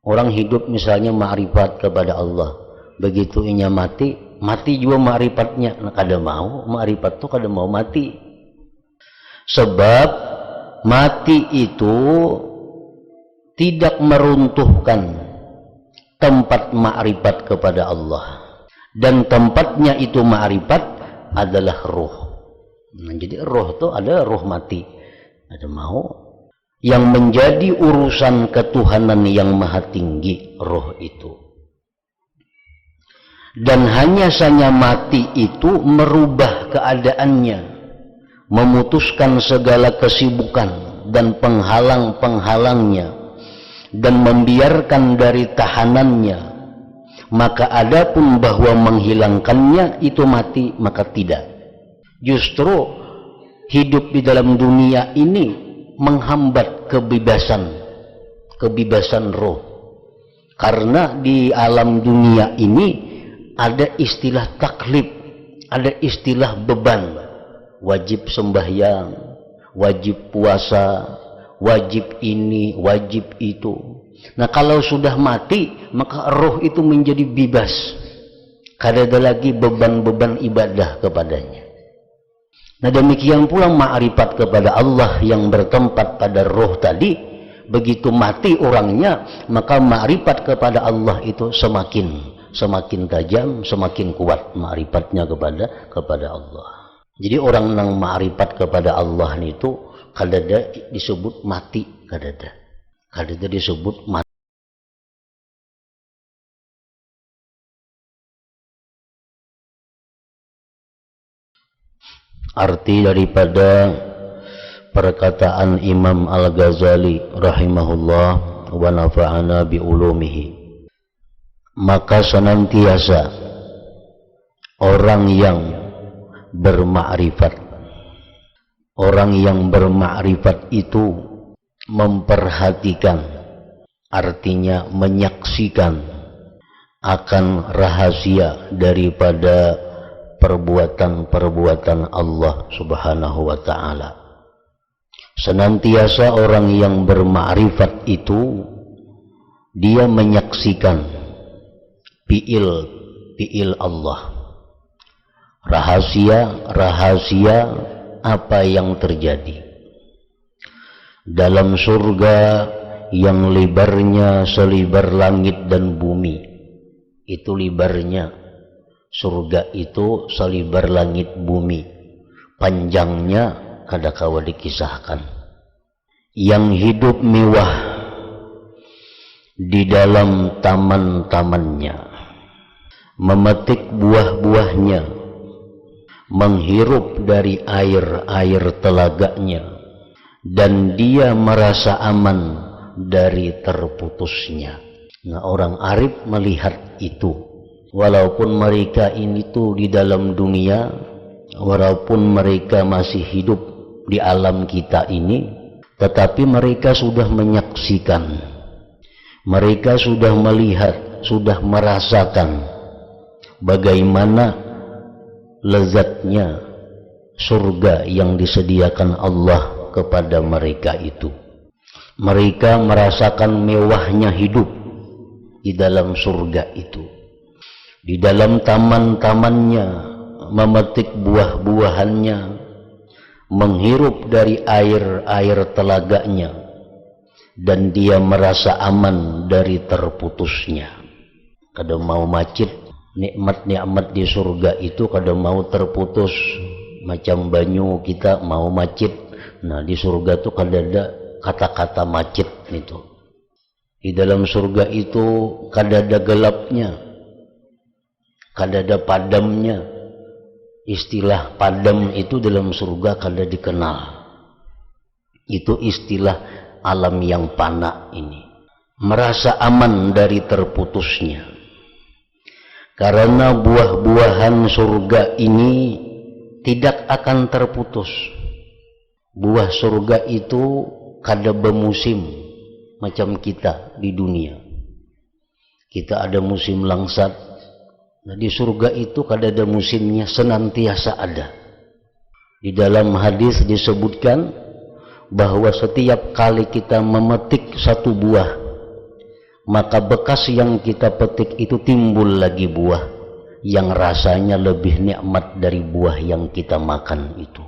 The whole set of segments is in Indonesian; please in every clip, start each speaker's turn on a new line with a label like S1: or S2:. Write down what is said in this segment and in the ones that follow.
S1: Orang hidup misalnya ma'rifat kepada Allah, begitu inya mati juga ma'rifatnya. Nah, kada mau ma'rifat tuh kada mau mati. Sebab mati itu tidak meruntuhkan tempat ma'rifat kepada Allah, dan tempatnya itu ma'rifat adalah ruh. Nah, jadi roh tuh ada roh mati, ada mau yang menjadi urusan ketuhanan yang maha tinggi, roh itu. Dan hanya saja mati itu merubah keadaannya, memutuskan segala kesibukan dan penghalang-penghalangnya, dan membiarkan dari tahanannya. Maka adapun bahwa menghilangkannya itu mati, maka tidak. Justru hidup di dalam dunia ini menghambat kebebasan roh. Karena di alam dunia ini ada istilah taklif, ada istilah beban. Wajib sembahyang, wajib puasa, wajib ini, wajib itu. Nah, kalau sudah mati, maka roh itu menjadi bebas. Kada ada lagi beban-beban ibadah kepadanya. Nah, demikian pula ma'rifat kepada Allah yang bertempat pada roh tadi. Begitu mati orangnya, maka ma'rifat kepada Allah itu semakin tajam, semakin kuat ma'rifatnya kepada Allah. Jadi orang yang ma'rifat kepada Allah itu kadada disebut mati, kadada disebut mati. Arti daripada perkataan Imam Al-Ghazali rahimahullah wa nafa'ana bi ulumihi, maka senantiasa orang yang bermakrifat, orang yang bermakrifat itu memperhatikan, artinya menyaksikan akan rahasia daripada perbuatan-perbuatan Allah Subhanahu wa ta'ala. Senantiasa orang yang bermakrifat itu dia menyaksikan fi'il Allah, rahasia apa yang terjadi dalam surga yang lebarnya selebar langit dan bumi. Itu lebarnya surga itu selebar langit bumi, panjangnya kada kawa dikisahkan. Yang hidup mewah di dalam taman-tamannya, memetik buah-buahnya, menghirup dari air-air telaganya, dan dia merasa aman dari terputusnya. Nah, orang arif melihat itu. Walaupun mereka ini tuh di dalam dunia, walaupun mereka masih hidup di alam kita ini, tetapi mereka sudah menyaksikan, mereka sudah melihat, sudah merasakan bagaimana lezatnya surga yang disediakan Allah kepada mereka itu. Mereka merasakan mewahnya hidup di dalam surga itu, di dalam taman-tamannya, memetik buah-buahannya, menghirup dari air-air telaganya, dan dia merasa aman dari terputusnya. Kada mau macet, nikmat-nikmat di surga itu kada mau terputus. Macam banyu kita mau macet, nah di surga itu kada ada kata-kata macet itu. Di dalam surga itu kada ada gelapnya, kada ada padamnya. Istilah padam itu dalam surga kada dikenal. Itu istilah alam yang fana ini. Merasa aman dari terputusnya. Karena buah-buahan surga ini tidak akan terputus. Buah surga itu kada bermusim macam kita di dunia. Kita ada musim langsat. Nah, di surga itu kada ada musimnya, senantiasa ada. Di dalam hadis disebutkan bahwa setiap kali kita memetik satu buah, maka bekas yang kita petik itu timbul lagi buah yang rasanya lebih nikmat dari buah yang kita makan itu.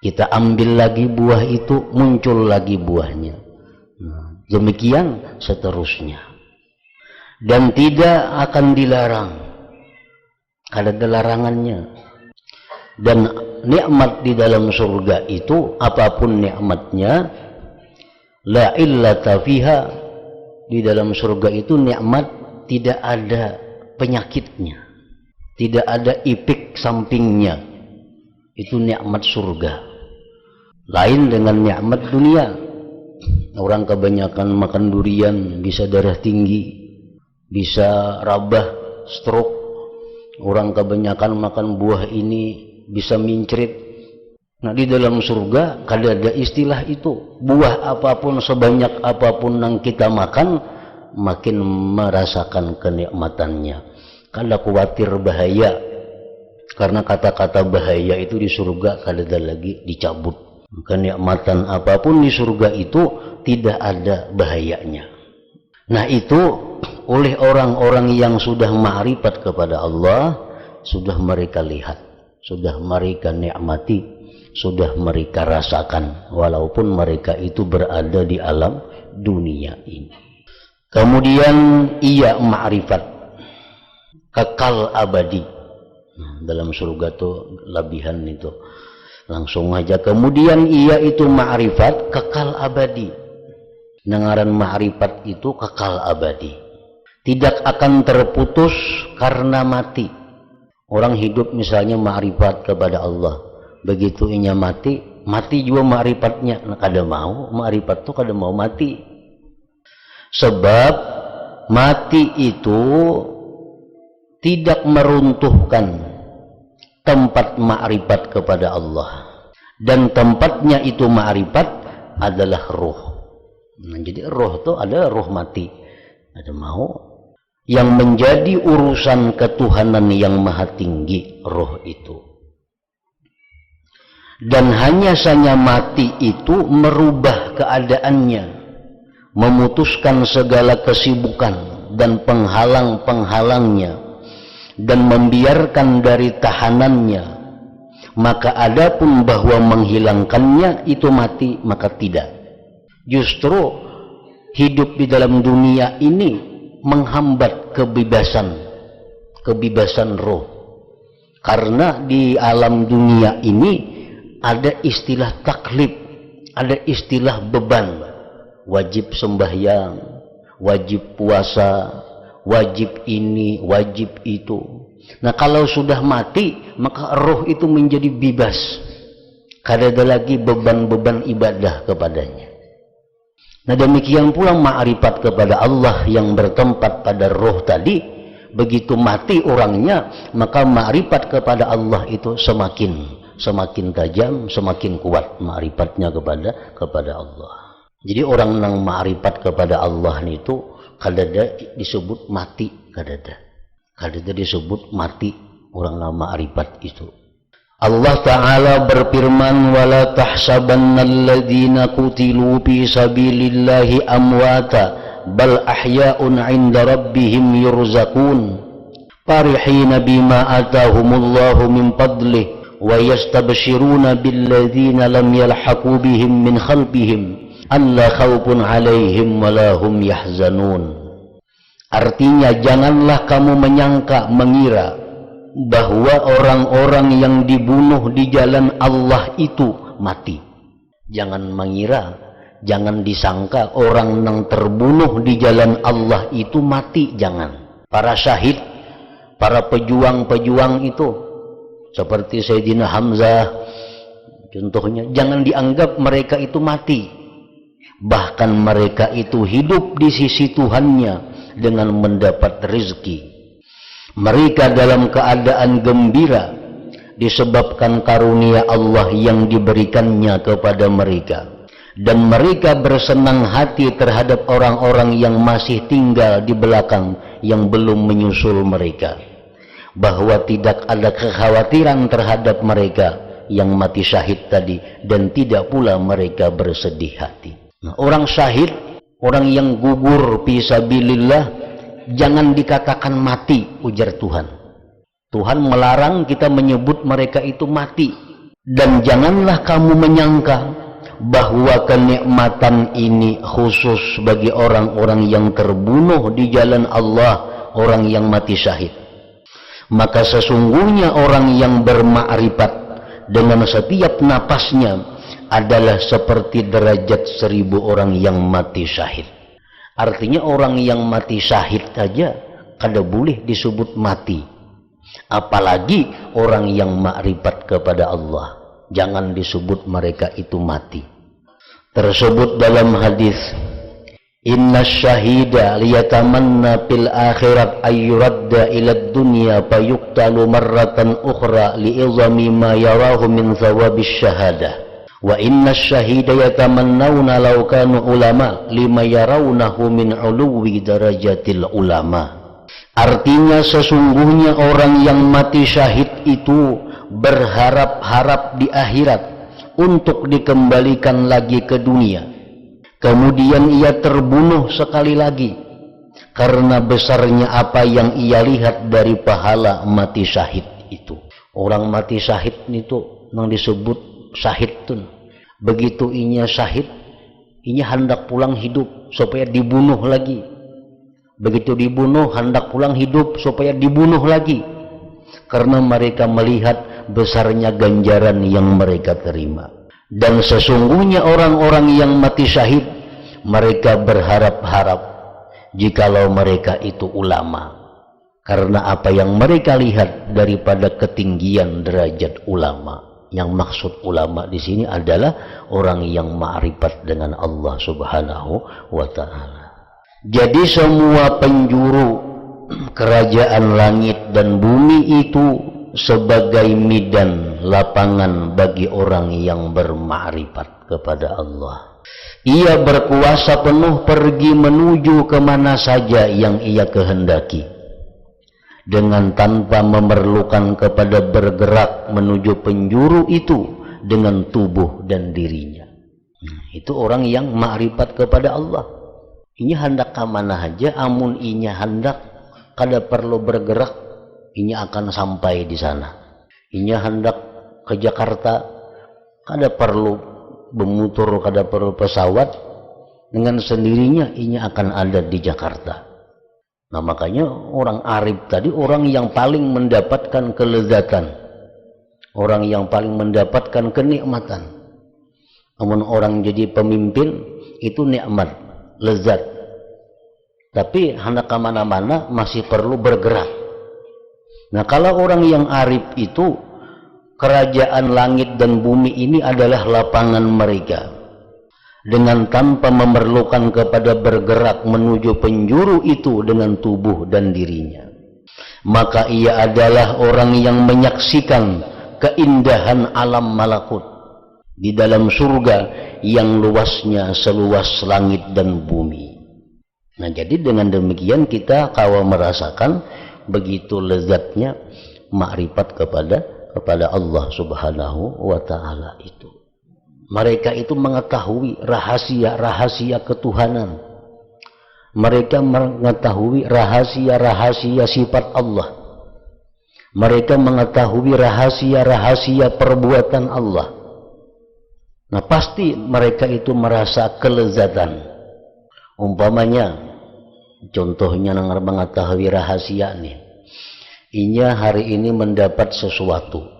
S1: Kita ambil lagi buah itu, muncul lagi buahnya. Demikian seterusnya. Dan tidak akan dilarang. Ada larangannya. Dan nikmat di dalam surga itu, apapun nikmatnya, la illata fiha, di dalam surga itu nikmat tidak ada penyakitnya, tidak ada efek sampingnya. Itu nikmat surga. Lain dengan nikmat dunia. Orang kebanyakan makan durian bisa darah tinggi, bisa rabah, stroke. Orang kebanyakan makan buah ini bisa mincrit. Nah, di dalam surga ada istilah itu. Buah apapun, sebanyak apapun yang kita makan, makin merasakan kenikmatannya. Kada khawatir bahaya. Karena kata-kata bahaya itu di surga kada lagi dicabut. Kenikmatan apapun di surga itu tidak ada bahayanya. Nah, itu oleh orang-orang yang sudah ma'rifat kepada Allah, sudah mereka lihat, sudah mereka nikmati, sudah mereka rasakan, walaupun mereka itu berada di alam dunia ini. Kemudian ia ma'rifat kekal abadi. Nah, dalam surga tuh lebihan itu. Langsung aja. Kemudian ia itu ma'rifat kekal abadi. Dengaran ma'rifat itu kekal abadi. Tidak akan terputus karena mati. Orang hidup misalnya ma'rifat kepada Allah. Begitu inya mati, mati juga ma'rifatnya. Nah, kada mau, ma'rifat itu kada mau mati. Sebab mati itu tidak meruntuhkan tempat ma'rifat kepada Allah, dan tempatnya itu ma'rifat adalah roh. Nah, jadi roh itu ada roh mati, ada mau yang menjadi urusan ketuhanan yang maha tinggi, roh itu. Dan hanya saja mati itu merubah keadaannya, memutuskan segala kesibukan dan penghalang-penghalangnya, dan membiarkan dari tahanannya. Maka adapun bahwa menghilangkannya itu mati, maka tidak. Justru hidup di dalam dunia ini menghambat kebebasan roh. Karena di alam dunia ini ada istilah taklif, ada istilah beban. Wajib sembahyang, wajib puasa, wajib ini, wajib itu. Nah, kalau sudah mati, maka roh itu menjadi bebas. Kada ada lagi beban-beban ibadah kepadanya. Nah, demikian pula ma'rifat kepada Allah yang bertempat pada roh tadi. Begitu mati orangnya, maka ma'rifat kepada Allah itu semakin tajam, semakin kuat ma'rifatnya kepada Allah. Jadi orang yang ma'rifat kepada Allah itu kadada disebut mati, kadada disebut mati orang nama ma'rifat itu. Allah Ta'ala berfirman, wala tahsabannal qutilu fi sabilillahi amwata bal ahya'un 'inda rabbihim yurzaqun farihina bima atahumullahu min fadlihi wa yastabshiruna billadzina lam yalhaqu bihim min khalfihim alla khawfun 'alaihim wala hum yahzanun. Artinya, janganlah kamu menyangka, mengira bahwa orang-orang yang dibunuh di jalan Allah itu mati. Jangan mengira, jangan disangka orang yang terbunuh di jalan Allah itu mati, jangan. Para syahid, para pejuang-pejuang itu, seperti Sayyidina Hamzah, contohnya, jangan dianggap mereka itu mati. Bahkan mereka itu hidup di sisi Tuhannya dengan mendapat rezeki. Mereka dalam keadaan gembira disebabkan karunia Allah yang diberikannya kepada mereka, dan mereka bersenang hati terhadap orang-orang yang masih tinggal di belakang yang belum menyusul mereka, bahwa tidak ada kekhawatiran terhadap mereka yang mati syahid tadi, dan tidak pula mereka bersedih hati. Nah, orang syahid orang yang gugur fisabilillah jangan dikatakan mati, ujar Tuhan. Tuhan melarang kita menyebut mereka itu mati. Dan janganlah kamu menyangka bahwa kenikmatan ini khusus bagi orang-orang yang terbunuh di jalan Allah, orang yang mati syahid. Maka sesungguhnya orang yang bermakrifat dengan setiap napasnya adalah seperti derajat 1000 orang yang mati syahid. Artinya orang yang mati syahid saja kada boleh disebut mati, apalagi orang yang makrifat kepada Allah, jangan disebut mereka itu mati. Tersebut dalam hadis, inna syahida liyatamanna fil akhirat ayyuradda ila dunya fayuqtalu marratan ukhra li'izami ma yarahu min thawabis syahadah. Wa inna syahida yatamannawna law kanu ulama lima yarawnahu min uluwi darajatil ulama. Artinya sesungguhnya orang yang mati syahid itu berharap-harap di akhirat untuk dikembalikan lagi ke dunia. Kemudian ia terbunuh sekali lagi karena besarnya apa yang ia lihat dari pahala mati syahid itu. Orang mati syahid itu yang disebut syahid tuh. Begitu inya syahid, inya hendak pulang hidup supaya dibunuh lagi. Begitu dibunuh hendak pulang hidup supaya dibunuh lagi, karena mereka melihat besarnya ganjaran yang mereka terima. Dan sesungguhnya orang-orang yang mati syahid, mereka berharap-harap jikalau mereka itu ulama, karena apa yang mereka lihat daripada ketinggian derajat ulama. Yang maksud ulama di sini adalah orang yang ma'rifat dengan Allah Subhanahu wa ta'ala. Jadi semua penjuru kerajaan langit dan bumi itu sebagai medan lapangan bagi orang yang berma'rifat kepada Allah. Ia berkuasa penuh pergi menuju kemana saja yang ia kehendaki, dengan tanpa memerlukan kepada bergerak menuju penjuru itu dengan tubuh dan dirinya. Itu orang yang makrifat kepada Allah. Inya hendak ke mana aja, amun inya hendak kada perlu bergerak, inya akan sampai di sana. Inya hendak ke Jakarta, kada perlu bermutur, kada perlu pesawat, dengan sendirinya inya akan ada di Jakarta. Nah makanya orang arif tadi orang yang paling mendapatkan kelezatan, orang yang paling mendapatkan kenikmatan. Namun orang jadi pemimpin itu nikmat, lezat, tapi hendak kemana-mana masih perlu bergerak. Nah kalau orang yang arif itu, kerajaan langit dan bumi ini adalah lapangan mereka, dengan tanpa memerlukan kepada bergerak menuju penjuru itu dengan tubuh dan dirinya. Maka ia adalah orang yang menyaksikan keindahan alam malakut di dalam surga yang luasnya seluas langit dan bumi. Nah jadi dengan demikian kita kawa merasakan begitu lezatnya makrifat kepada Allah Subhanahu wa ta'ala itu. Mereka itu mengetahui rahasia-rahasia ketuhanan. Mereka mengetahui rahasia-rahasia sifat Allah. Mereka mengetahui rahasia-rahasia perbuatan Allah. Nah pasti mereka itu merasa kelezatan. Umpamanya, contohnya yang mengetahui rahasia nih. Inya hari ini mendapat sesuatu.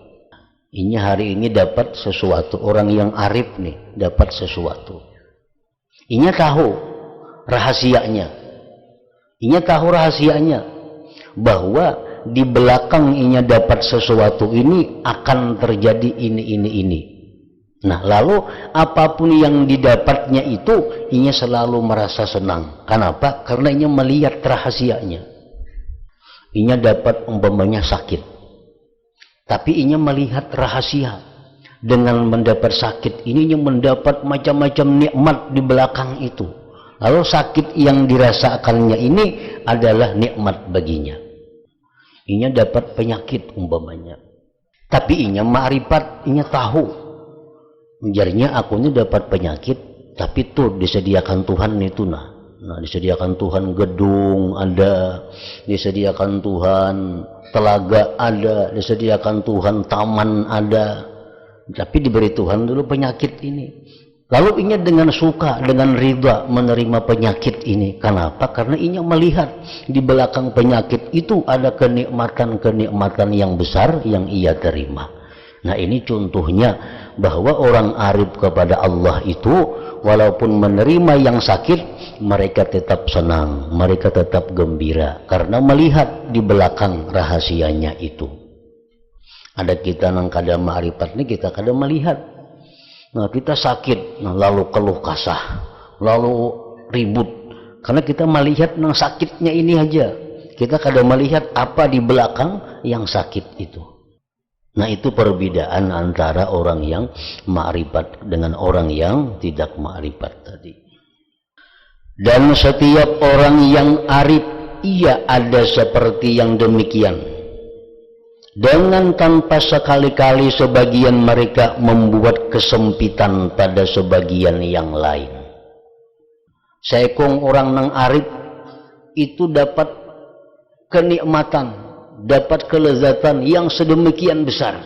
S1: Inya hari ini dapat sesuatu, orang yang arif nih dapat sesuatu. Inya tahu rahasianya. Inya tahu rahasianya bahwa di belakang inya dapat sesuatu ini akan terjadi ini. Nah, lalu apapun yang didapatnya itu inya selalu merasa senang. Kenapa? Karena inya melihat rahasianya. Inya dapat umpamanya sakit. Tapi inya melihat rahasia. Dengan mendapat sakit ini, inya mendapat macam-macam nikmat di belakang itu. Lalu sakit yang dirasakannya ini adalah nikmat baginya. Inya dapat penyakit umpamanya. Tapi inya ma'rifat, inya tahu. Menjadinya aku ini dapat penyakit, tapi tuh disediakan Tuhan itu nah. Nah, disediakan Tuhan gedung ada, disediakan Tuhan telaga ada, disediakan Tuhan taman ada. Tapi diberi Tuhan dulu penyakit ini. Lalu inya dengan suka, dengan ridha menerima penyakit ini. Kenapa? Karena inya melihat di belakang penyakit itu ada kenikmatan-kenikmatan yang besar yang ia terima. Nah, ini contohnya bahwa orang arif kepada Allah itu walaupun menerima yang sakit, mereka tetap senang, mereka tetap gembira karena melihat di belakang rahasianya itu. Ada kita nang kada ma'rifat ini, kita kada melihat. Nah, kita sakit, nah, lalu keluh kasah, lalu ribut, karena kita melihat nang sakitnya ini aja. Kita kada melihat apa di belakang yang sakit itu. Nah, itu perbedaan antara orang yang ma'rifat dengan orang yang tidak ma'rifat tadi. Dan setiap orang yang arif, ia ada seperti yang demikian. Dengan tanpa sekali-kali sebagian mereka membuat kesempitan pada sebagian yang lain. Seekong orang nang arif itu dapat kenikmatan, dapat kelezatan yang sedemikian besar.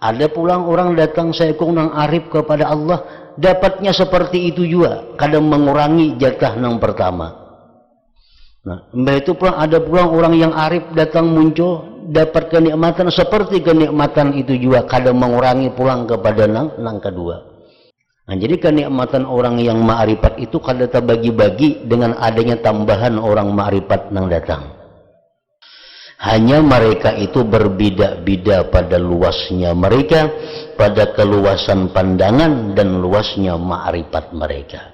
S1: Ada pulang orang datang seekong nang arif kepada Allah, dapatnya seperti itu juga, kadang mengurangi jatah nang pertama. Nah, itu pulang ada pulang orang yang arif datang muncul dapat kenikmatan seperti kenikmatan itu juga, kadang mengurangi pulang kepada nang kedua. Nah, jadi kenikmatan orang yang ma'rifat itu kada terbagi-bagi dengan adanya tambahan orang ma'rifat nang datang. Hanya mereka itu berbeda-beda pada luasnya mereka, pada keluasan pandangan dan luasnya ma'rifat mereka.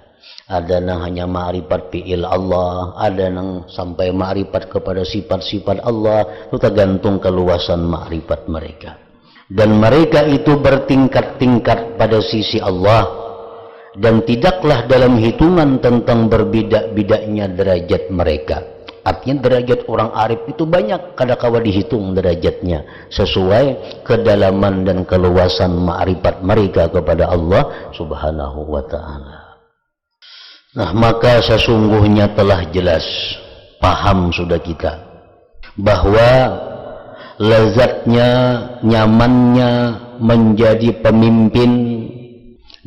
S1: Ada yang hanya ma'rifat fi'il Allah, ada yang sampai ma'rifat kepada sifat-sifat Allah, itu tergantung keluasan ma'rifat mereka. Dan mereka itu bertingkat-tingkat pada sisi Allah, dan tidaklah dalam hitungan tentang berbeda-bedanya derajat mereka. Artinya derajat orang arif itu banyak, kadang-kadang dihitung derajatnya sesuai kedalaman dan keluasan ma'rifat mereka kepada Allah Subhanahu wa ta'ala. Nah, maka sesungguhnya telah jelas, paham sudah kita, bahwa lezatnya, nyamannya menjadi pemimpin,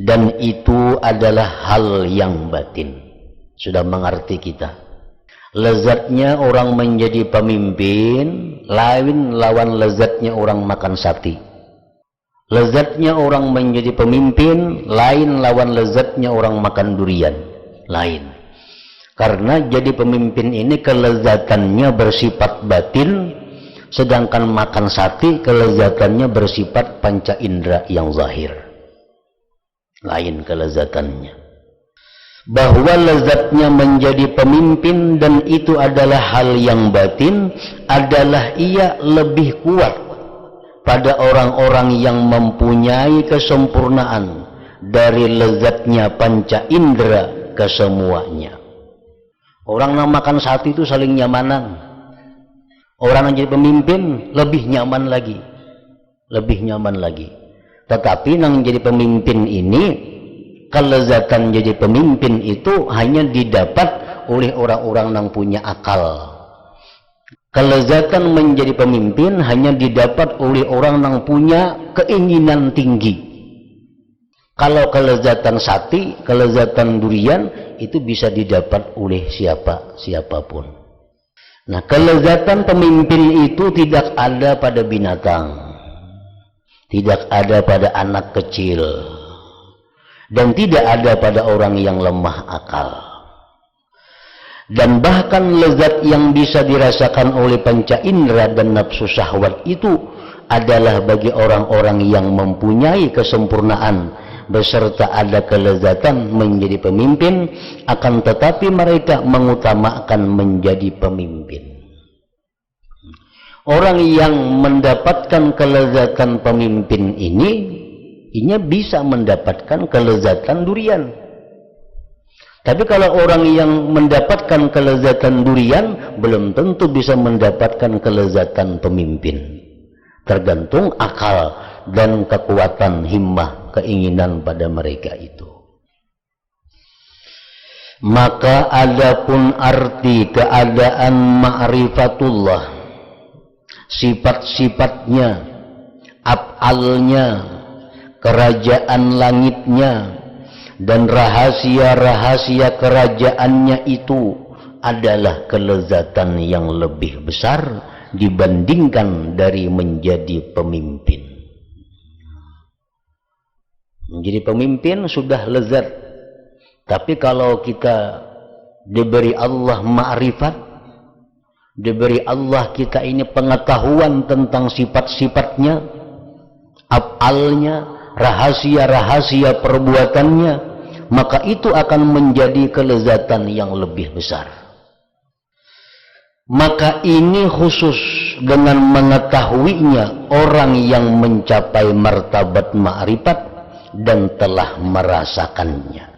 S1: dan itu adalah hal yang batin. Sudah mengerti kita. Lezatnya orang menjadi pemimpin, lain lawan lezatnya orang makan sate. Lezatnya orang menjadi pemimpin, lain lawan lezatnya orang makan durian. Lain. Karena jadi pemimpin ini kelezatannya bersifat batin, sedangkan makan sate kelezatannya bersifat panca indera yang zahir. Lain kelezatannya. Bahwa lezatnya menjadi pemimpin dan itu adalah hal yang batin, adalah ia lebih kuat pada orang-orang yang mempunyai kesempurnaan dari lezatnya panca indera kesemuanya. Orang yang makan sate itu saling nyamanan. Orang yang jadi pemimpin lebih nyaman lagi, lebih nyaman lagi. Tetapi yang jadi pemimpin ini, kelezatan jadi pemimpin itu hanya didapat oleh orang-orang yang punya akal. Kelezatan menjadi pemimpin hanya didapat oleh orang yang punya keinginan tinggi. Kalau kelezatan sate, kelezatan durian itu bisa didapat oleh siapapun. Nah, kelezatan pemimpin itu tidak ada pada binatang, tidak ada pada anak kecil, dan tidak ada pada orang yang lemah akal. Dan bahkan lezat yang bisa dirasakan oleh panca indera dan nafsu syahwat itu adalah bagi orang-orang yang mempunyai kesempurnaan beserta ada kelezatan menjadi pemimpin, akan tetapi mereka mengutamakan menjadi pemimpin. Orang yang mendapatkan kelezatan pemimpin ini bisa mendapatkan kelezatan durian. Tapi kalau orang yang mendapatkan kelezatan durian belum tentu bisa mendapatkan kelezatan pemimpin. Tergantung akal dan kekuatan himmah, keinginan pada mereka itu. Maka adapun arti keadaan ma'rifatullah, sifat-sifatnya, af'alnya, kerajaan langitnya, dan rahasia-rahasia kerajaannya itu adalah kelezatan yang lebih besar dibandingkan dari menjadi pemimpin. Menjadi pemimpin sudah lezat, tapi kalau kita diberi Allah ma'rifat, diberi Allah kita ini pengetahuan tentang sifat-sifatnya, af'alnya, rahasia-rahasia perbuatannya, maka itu akan menjadi kelezatan yang lebih besar. Maka ini khusus dengan mengetahuinya orang yang mencapai martabat ma'rifat dan telah merasakannya.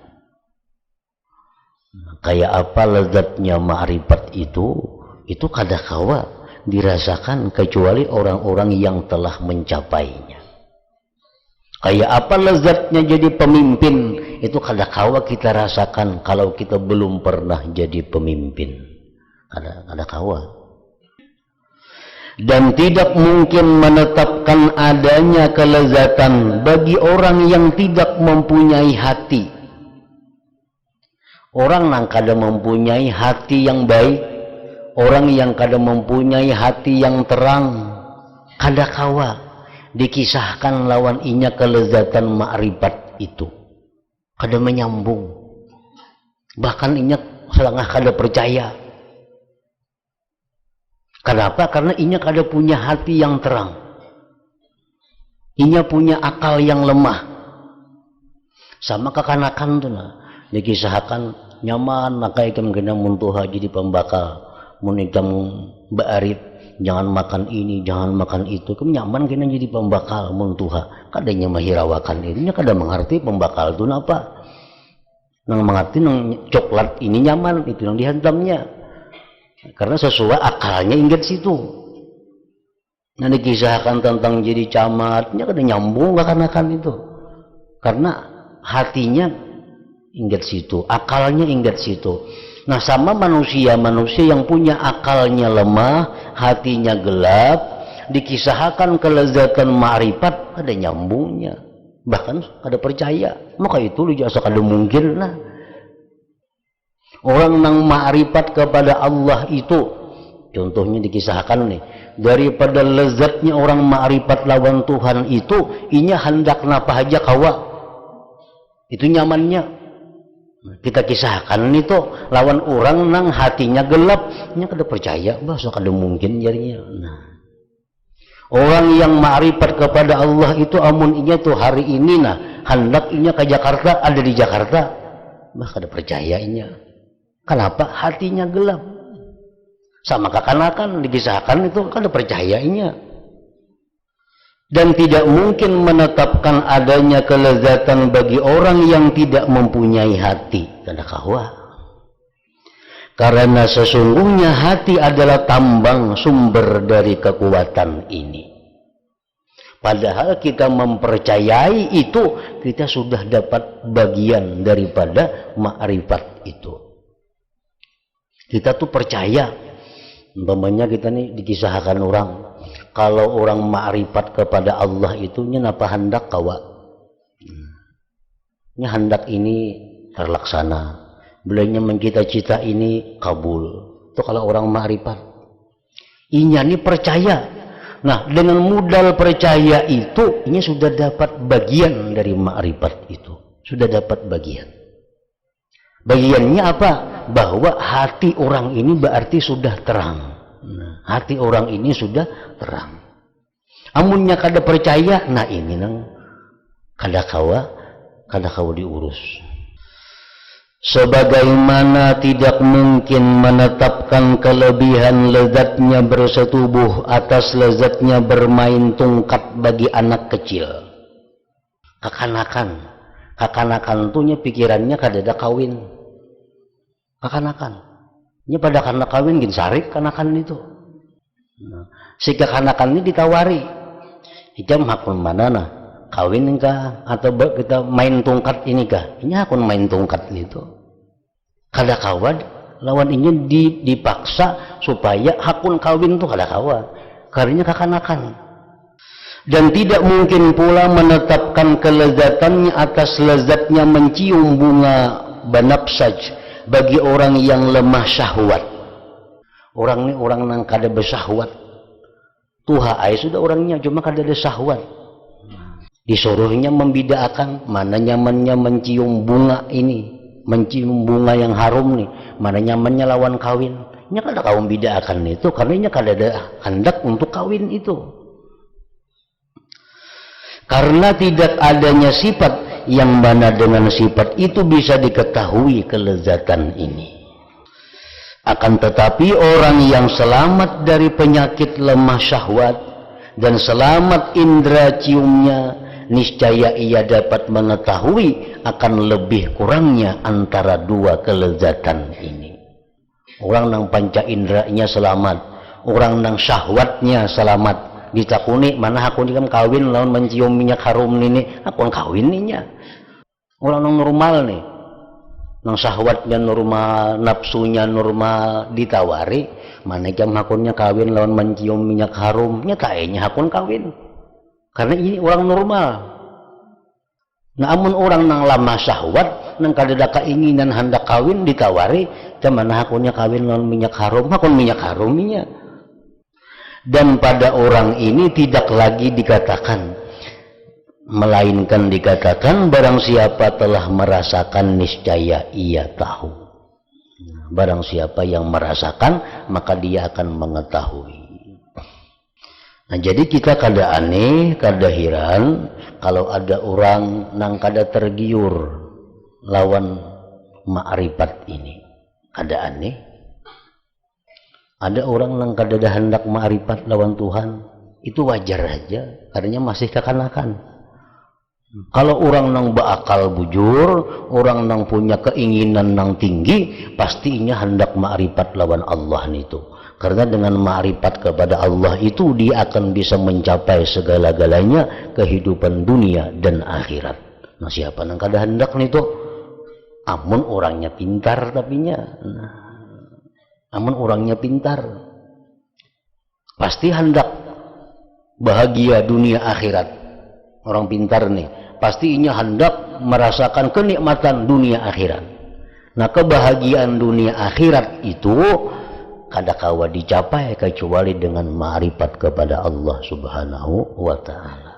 S1: Kayak apa lezatnya ma'rifat itu kadangkala dirasakan kecuali orang-orang yang telah mencapainya. Kayak apa lezatnya jadi pemimpin, itu kadangkala kita rasakan kalau kita belum pernah jadi pemimpin. Kadangkala. Dan tidak mungkin menetapkan adanya kelezatan bagi orang yang tidak mempunyai hati. Orang yang kada mempunyai hati yang baik, orang yang kada mempunyai hati yang terang, kadangkala dikisahkan lawan inya kelezatan ma'rifat itu kada menyambung, bahkan inya setengah kada percaya. Kenapa? Karena inya kada punya hati yang terang, inya punya akal yang lemah. Sama kekanakan tuh nah, dikisahkan nyaman maka ikam kena muntuha jadi pembakal, mun ikam baarit jangan makan ini, jangan makan itu, kamu nyaman kena jadi pembakal muntuha. Kadanya mahirawakan ini, kada mengerti pembakal itu apa. Nang mengerti nang coklat ini nyaman, itu yang dihantamnya. Karena sesuai akalnya ingat situ. Nah dikisahkan tentang jadi camatnya kada nyambung kekanakan itu. Karena hatinya ingat situ, akalnya ingat situ. Nah sama manusia yang punya akalnya lemah, hatinya gelap, dikisahkan kelezatan ma'rifat ada nyambungnya, bahkan ada percaya. Maka itu lu jasa kada mungkin lah. Orang nang ma'rifat kepada Allah itu, contohnya dikisahkan nih, daripada lezatnya orang ma'rifat lawan Tuhan itu, inya hendak napa aja kawa, itu nyamannya. Kita kisahkan itu lawan orang nang hatinya gelap, nya kada percaya, bahasa kada mungkin jadinya. Nah, orang yang ma'rifat kepada Allah itu amun inya tuh hari ini nah hendak inya ke Jakarta, ada di Jakarta, bah kada percaya inya. Kenapa? Hatinya gelap. Sama kekanakan dikisahkan itu kada percaya inya. Dan tidak mungkin menetapkan adanya kelezatan bagi orang yang tidak mempunyai hati. Kadangkala. Karena sesungguhnya hati adalah tambang sumber dari kekuatan ini. Padahal kita mempercayai itu, kita sudah dapat bagian daripada ma'rifat itu. Kita tuh percaya, umpamanya kita nih dikisahkan orang, kalau orang ma'rifat kepada Allah itu napa hendak kawa, nya hendak ini terlaksana, belanya mencita-cita ini kabul. Itu kalau orang ma'rifat, inya nih percaya. Nah dengan modal percaya itu, inya sudah dapat bagian dari ma'rifat itu, sudah dapat bagian. Bagiannya apa? Bahwa hati orang ini berarti sudah terang. Nah, hati orang ini sudah terang. Amunnya kada percaya, nah ini nang kada kawa diurus. Sebagaimana tidak mungkin menetapkan kelebihan lezatnya bersetubuh atas lezatnya bermain tungkat bagi anak kecil. Kekanakan tuhnya pikirannya kada ada kawin. Kekanakan nya pada karena kawin gin sarik kanakan itu. Nah, si kekanakan ini ditawari, kita hakun mana nah kawin kah atau kita main tungkat ini kah? Ini hakun main tungkat itu. kada kawa lawan inya dipaksa supaya hakun kawin tuh kada kawa karena kakanakan. Dan tidak mungkin pula menetapkan kelezatannya atas lezatnya mencium bunga banafsaj bagi orang yang lemah syahwat. Orang ini orang yang kada bersahwat. Tuha ay sudah orangnya cuma kada ada syahwat. Disuruhnya membedakan mana nyamannya mencium bunga ini, mencium bunga yang harum nih, mana nyamannya lawan kawin. Nya kada kau membedakan itu karena nya kada ada hendak untuk kawin itu. Karena tidak adanya sifat yang mana dengan sifat itu bisa diketahui kelezatan ini. Akan tetapi orang yang selamat dari penyakit lemah syahwat dan selamat indera ciumnya, niscaya ia dapat mengetahui akan lebih kurangnya antara dua kelezatan ini. Orang yang panca inderanya selamat, orang yang syahwatnya selamat. Ditakuni mana aku kan kawin lawan mencium minyak harum ini aku kawin ninya. Orang yang normal nih, yang syahwatnya normal, nafsunya normal, ditawari mana jam hakunnya kawin lawan mencium minyak harum, nyatanya hakun kawin karena ini orang normal. Namun orang yang lama syahwat nang kada keinginan hendak kawin ditawari jam mana hakunnya kawin lawan minyak harum, hakun minyak haruminya. Dan pada orang ini tidak lagi dikatakan, melainkan dikatakan barang siapa telah merasakan niscaya ia tahu. Barang siapa yang merasakan maka dia akan mengetahui. Nah, jadi kita kada aneh, kada heran kalau ada orang nang kada tergiur lawan ma'rifat ini. Kada aneh. Ada orang yang kada ada hendak ma'rifat lawan Tuhan, itu wajar aja, karena masih kekanakan. Kalau orang yang berakal bujur, orang yang punya keinginan yang tinggi, pastinya hendak ma'rifat lawan Allah itu. Karena dengan ma'rifat kepada Allah itu dia akan bisa mencapai segala-galanya kehidupan dunia dan akhirat. Nah, siapa yang kada hendak itu? Amun orangnya pintar tapinya. Namun orangnya pintar, pasti hendak bahagia dunia akhirat. Orang pintar nih, pastinya hendak merasakan kenikmatan dunia akhirat. Nah, kebahagiaan dunia akhirat itu kada kawa dicapai kecuali dengan ma'rifat kepada Allah Subhanahu wa ta'ala.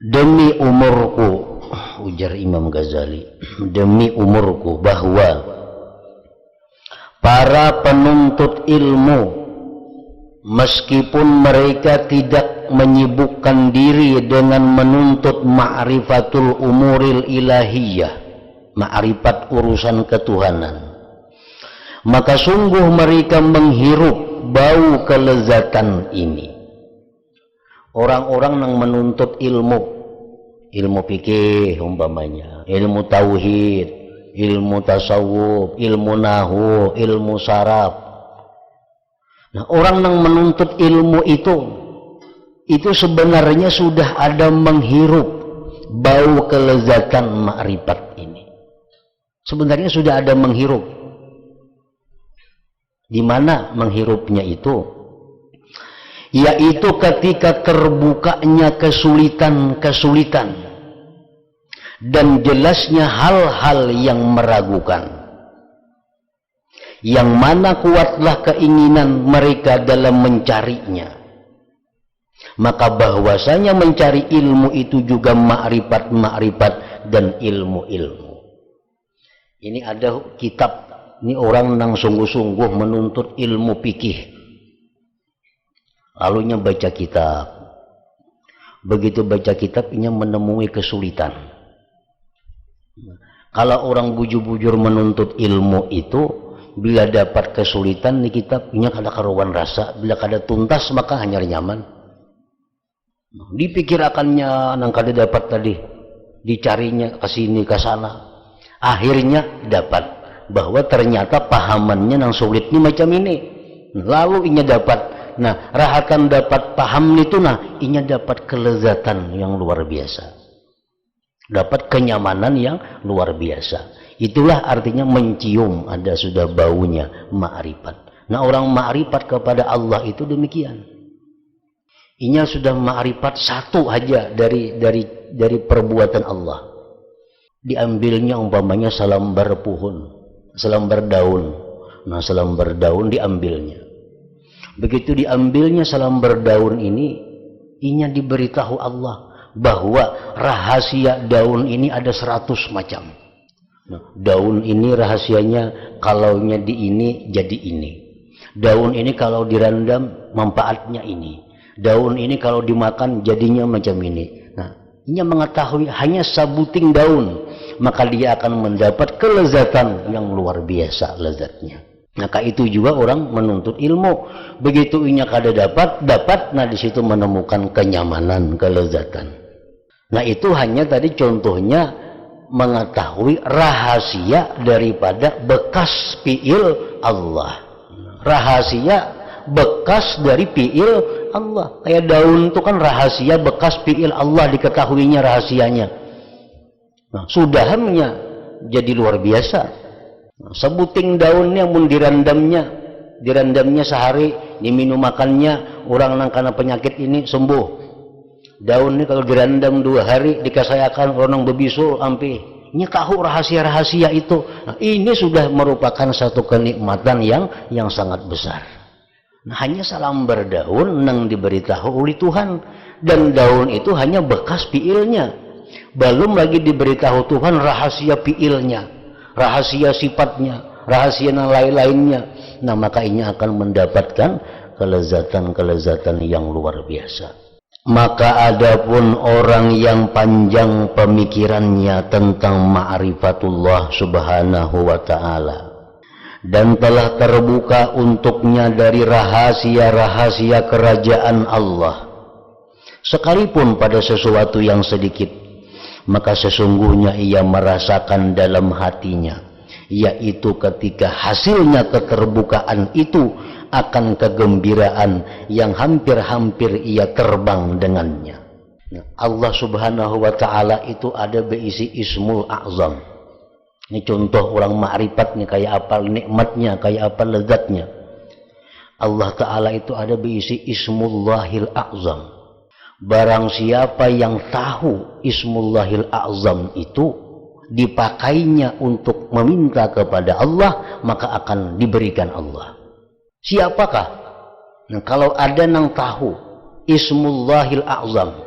S1: Demi umurku, ujar Imam Ghazali, demi umurku bahwa para penuntut ilmu meskipun mereka tidak menyibukkan diri dengan menuntut ma'rifatul umuril ilahiyah, ma'rifat urusan ketuhanan, maka sungguh mereka menghirup bau kelezatan ini. Orang-orang yang menuntut ilmu fikih umpamanya, ilmu tauhid, ilmu tasawuf, ilmu nahu, ilmu saraf. Nah, orang yang menuntut ilmu itu sebenarnya sudah ada menghirup bau kelezatan ma'rifat ini. Sebenarnya sudah ada menghirup. Di mana menghirupnya itu? Yaitu ketika terbukanya kesulitan-kesulitan dan jelasnya hal-hal yang meragukan, yang mana kuatlah keinginan mereka dalam mencarinya, maka bahwasanya mencari ilmu itu juga ma'rifat dan ilmu-ilmu. Ini ada kitab, ini orang yang sungguh-sungguh menuntut ilmu fikih, lalunya baca kitab. Begitu baca kitabnya menemui kesulitan. Kalau orang bujur-bujur menuntut ilmu itu, bila dapat kesulitan di kitabnya kada karuan rasa, bila kada tuntas maka hanya nyaman. Dipikirakannya nang kada dapat tadi, dicarinya ke sini ke sana, akhirnya dapat bahwa ternyata pahamannya nang sulit ini macam ini, lalu inya dapat. Nah, rahatan dapat paham itu, nah inya dapat kelezatan yang luar biasa, dapat kenyamanan yang luar biasa. Itulah artinya mencium, ada sudah baunya ma'rifat. Nah, orang ma'rifat kepada Allah itu demikian. Inya sudah ma'rifat satu aja dari perbuatan Allah. Diambilnya umpamanya salambar pohon, salambar daun. Nah, salambar daun diambilnya. Begitu diambilnya salambar daun ini, inya diberitahu Allah bahwa rahasia daun ini ada 100 macam. Nah, daun ini rahasianya kalaunya di ini jadi ini. Daun ini kalau direndam manfaatnya ini. Daun ini kalau dimakan jadinya macam ini. Nah, ini mengetahui hanya sabuting daun, maka dia akan mendapat kelezatan yang luar biasa lezatnya. Maka itu juga orang menuntut ilmu. Begitu inya kada dapat, nah di situ menemukan kenyamanan, kelezatan. Nah, itu hanya tadi contohnya mengetahui rahasia daripada bekas fi'il Allah. Rahasia bekas dari fi'il Allah. Kayak daun itu kan rahasia bekas fi'il Allah, diketahuinya rahasianya. Nah, sudahannya jadi luar biasa. Nah, sebuting daunnya mun direndamnya sehari, diminum makannya orang nang karena penyakit ini sembuh. Daun ini kalau direndam 2 hari dikasayakan orang bebisul ampi. Ini tahu rahasia-rahasia itu. Nah, ini sudah merupakan satu kenikmatan yang sangat besar. Nah, hanya salambar daun yang diberitahu oleh Tuhan, dan daun itu hanya bekas fiilnya. Belum lagi diberitahu Tuhan rahasia fiilnya, rahasia sifatnya, rahasia yang lain-lainnya. Nah, maka ini akan mendapatkan kelezatan-kelezatan yang luar biasa. Maka adapun orang yang panjang pemikirannya tentang ma'rifatullah subhanahu wa ta'ala dan telah terbuka untuknya dari rahasia-rahasia kerajaan Allah, sekalipun pada sesuatu yang sedikit, maka sesungguhnya ia merasakan dalam hatinya, yaitu ketika hasilnya keterbukaan itu akan kegembiraan yang hampir-hampir ia terbang dengannya. Nah, Allah subhanahu wa ta'ala itu ada berisi ismul a'zam. Ini contoh orang ma'rifatnya, kayak apa nikmatnya, kayak apa lezatnya. Allah ta'ala itu ada berisi ismullahil a'zam. Barang siapa yang tahu ismullahil a'zam itu dipakainya untuk meminta kepada Allah, maka akan diberikan Allah. Siapakah? Nah, kalau ada yang tahu ismullahil a'zam,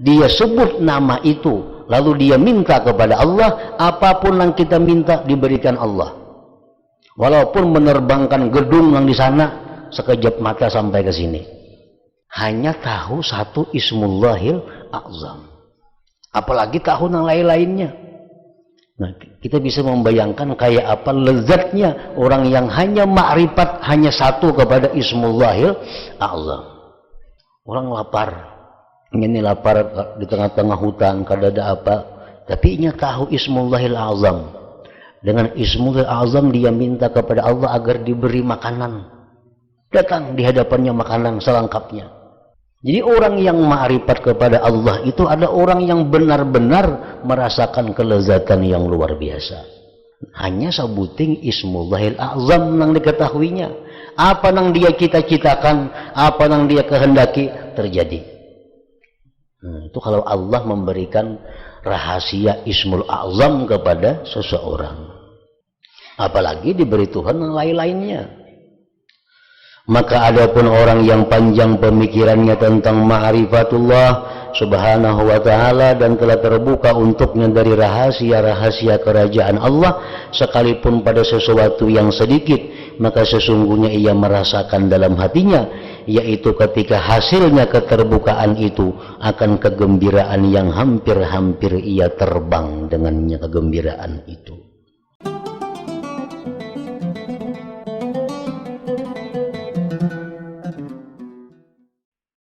S1: dia sebut nama itu, lalu dia minta kepada Allah, apapun yang kita minta diberikan Allah. Walaupun menerbangkan gedung yang di sana, sekejap mata sampai ke sini. Hanya tahu satu ismullahil a'zam. Apalagi tahu yang lain-lainnya. Nah, kita bisa membayangkan kayak apa lezatnya orang yang hanya ma'rifat, hanya satu kepada ismullahil a'zam. Orang lapar, ini lapar di tengah-tengah hutan, kada ada apa, tapi ia tahu ismullahil a'zam. Dengan ismullahil a'zam dia minta kepada Allah agar diberi makanan. Datang di hadapannya makanan selengkapnya. Jadi orang yang ma'rifat kepada Allah itu ada orang yang benar-benar merasakan kelezatan yang luar biasa. Hanya sabuting ismullahil a'zam yang diketahuinya. Apa yang dia cita-citakan, apa yang dia kehendaki terjadi. Nah, itu kalau Allah memberikan rahasia ismul a'zam kepada seseorang. Apalagi diberi Tuhan yang lain-lainnya. Maka adapun orang yang panjang pemikirannya tentang ma'rifatullah subhanahu wa ta'ala dan telah terbuka untuknya dari rahasia-rahasia kerajaan Allah, sekalipun pada sesuatu yang sedikit, maka sesungguhnya ia merasakan dalam hatinya, yaitu ketika hasilnya keterbukaan itu akan kegembiraan yang hampir-hampir ia terbang dengannya kegembiraan itu.